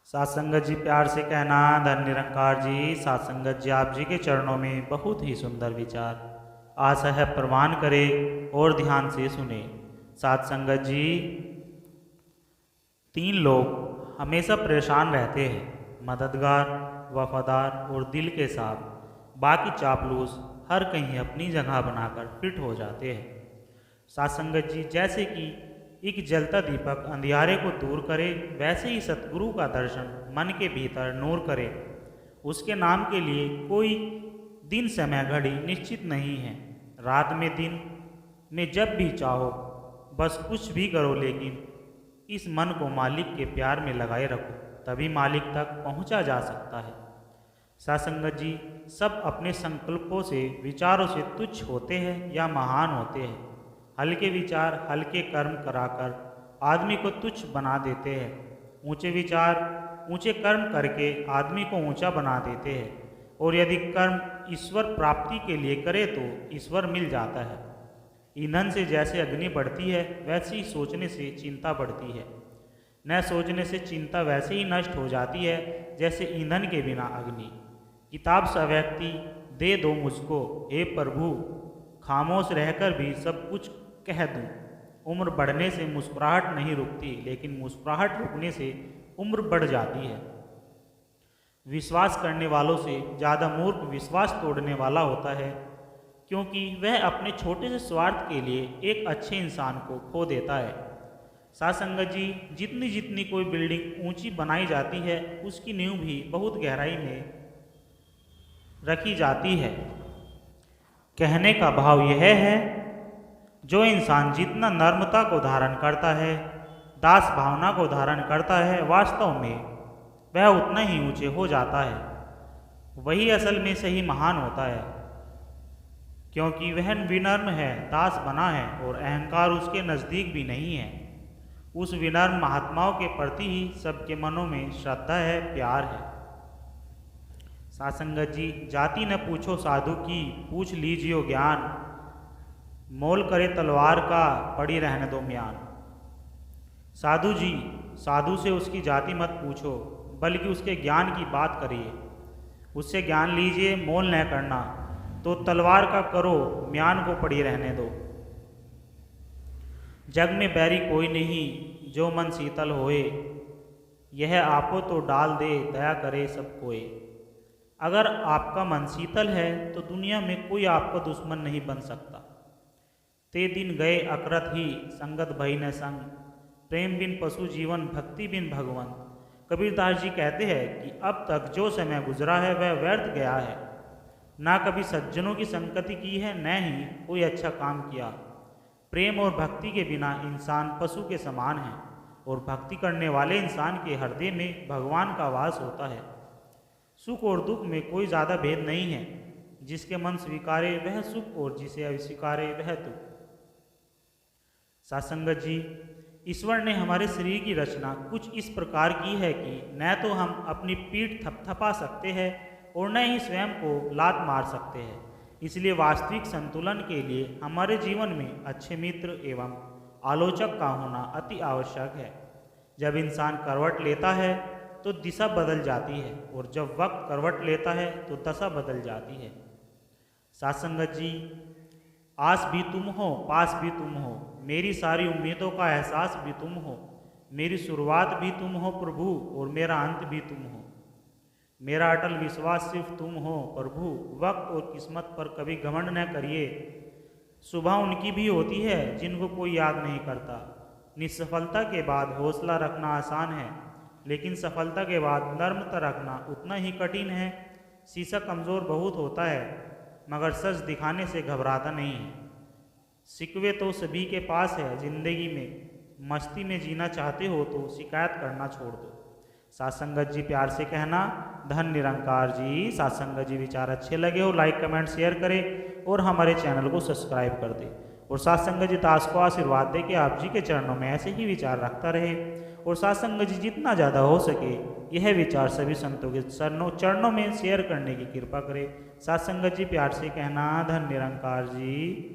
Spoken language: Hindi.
सत्संगत जी प्यार से कहना, धन निरंकार जी। सत्संगत जी आप जी के चरणों में बहुत ही सुंदर विचार। आशा है प्रवान करें और ध्यान से सुने। सत्संगत जी, 3 लोग हमेशा परेशान रहते हैं, मददगार, वफादार और दिल के साफ। बाकी चापलूस हर कहीं अपनी जगह बनाकर फिट हो जाते हैं। सत्संगत जी, जैसे कि एक जलता दीपक अंधियारे को दूर करे, वैसे ही सतगुरु का दर्शन मन के भीतर नूर करे। उसके नाम के लिए कोई दिन समय घड़ी निश्चित नहीं है। रात में दिन में जब भी चाहो बस कुछ भी करो, लेकिन इस मन को मालिक के प्यार में लगाए रखो, तभी मालिक तक पहुंचा जा सकता है। सत्संगत जी, सब अपने संकल्पों से, विचारों से तुच्छ होते हैं या महान होते हैं। हल्के विचार, हल्के कर्म कराकर आदमी को तुच्छ बना देते हैं। ऊंचे विचार, ऊंचे कर्म करके आदमी को ऊंचा बना देते हैं। और यदि कर्म ईश्वर प्राप्ति के लिए करे तो ईश्वर मिल जाता है। ईंधन से जैसे अग्नि बढ़ती है, वैसे ही सोचने से चिंता बढ़ती है। न सोचने से चिंता वैसे ही नष्ट हो जाती है जैसे ईंधन के बिना अग्नि। किताब सा व्यक्ति दे दो मुझको, हे प्रभु, खामोश रहकर भी सब कुछ कह दूं। उम्र बढ़ने से मुस्कुराहट नहीं रुकती, लेकिन मुस्कुराहट रुकने से उम्र बढ़ जाती है। विश्वास करने वालों से ज़्यादा मूर्ख विश्वास तोड़ने वाला होता है, क्योंकि वह अपने छोटे से स्वार्थ के लिए एक अच्छे इंसान को खो देता है। सत्संगत जी, जितनी जितनी कोई बिल्डिंग ऊंची बनाई जाती है, उसकी नींव भी बहुत गहराई में रखी जाती है। कहने का भाव यह है, जो इंसान जितना नर्मता को धारण करता है, दास भावना को धारण करता है, वास्तव में वह उतना ही ऊंचे हो जाता है। वही असल में सही महान होता है, क्योंकि वह विनम्र है, दास बना है और अहंकार उसके नज़दीक भी नहीं है। उस विनम्र महात्माओं के प्रति ही सबके मनों में श्रद्धा है, प्यार है। सत्संगत जी, जाति न पूछो साधु की, पूछ लीजिए ज्ञान। मोल करे तलवार का, पड़ी रहने दो म्यान। साधु जी, साधु से उसकी जाति मत पूछो, बल्कि उसके ज्ञान की बात करिए। उससे ज्ञान लीजिए, मोल न करना, तो तलवार का करो, म्यान को पड़ी रहने दो। जग में बैरी कोई नहीं, जो मन शीतल होए, यह आपो तो डाल दे, दया करे सब कोई। अगर आपका मन शीतल है तो दुनिया में कोई आपका दुश्मन नहीं बन सकता। ते दिन गए अकरत ही, संगत भई न संग। प्रेम बिन पशु जीवन, भक्ति बिन भगवान। कबीरदास जी कहते हैं कि अब तक जो समय गुजरा है वह व्यर्थ गया है। ना कभी सज्जनों की संगति की है, न ही कोई अच्छा काम किया। प्रेम और भक्ति के बिना इंसान पशु के समान है, और भक्ति करने वाले इंसान के हृदय में भगवान का वास होता है। सुख और दुख में कोई ज़्यादा भेद नहीं है। जिसके मन स्वीकारे वह सुख, और जिसे अस्वीकारे वह दुख। सत्संगत जी, ईश्वर ने हमारे शरीर की रचना कुछ इस प्रकार की है कि न तो हम अपनी पीठ थपथपा सकते हैं और न ही स्वयं को लात मार सकते हैं। इसलिए वास्तविक संतुलन के लिए हमारे जीवन में अच्छे मित्र एवं आलोचक का होना अति आवश्यक है। जब इंसान करवट लेता है तो दिशा बदल जाती है, और जब वक्त करवट लेता है तो दशा बदल जाती है। सत्संगत जी, आस भी तुम हो, पास भी तुम हो, मेरी सारी उम्मीदों का एहसास भी तुम हो। मेरी शुरुआत भी तुम हो प्रभु, और मेरा अंत भी तुम हो। मेरा अटल विश्वास सिर्फ तुम हो प्रभु। वक्त और किस्मत पर कभी घमंड न करिए। सुबह उनकी भी होती है जिनको कोई याद नहीं करता। निसफलता के बाद हौसला रखना आसान है, लेकिन सफलता के बाद नम्रता रखना उतना ही कठिन है। शीशा कमज़ोर बहुत होता है, मगर सच दिखाने से घबराता नहीं है। शिकवे तो सभी के पास है जिंदगी में। मस्ती में जीना चाहते हो तो शिकायत करना छोड़ दो। सत्संगत जी प्यार से कहना, धन निरंकार जी। सत्संगत जी, विचार अच्छे लगे हो लाइक कमेंट शेयर करें और हमारे चैनल को सब्सक्राइब कर दें। और सत्संगत जी दास को आशीर्वाद दे कि आप जी के चरणों में ऐसे ही विचार रखता रहे। और सत्संगत जी जितना ज़्यादा हो सके यह विचार सभी संतों के चरणों में शेयर करने की कृपा करें। सत्संगत जी प्यार से कहना, धन निरंकार जी।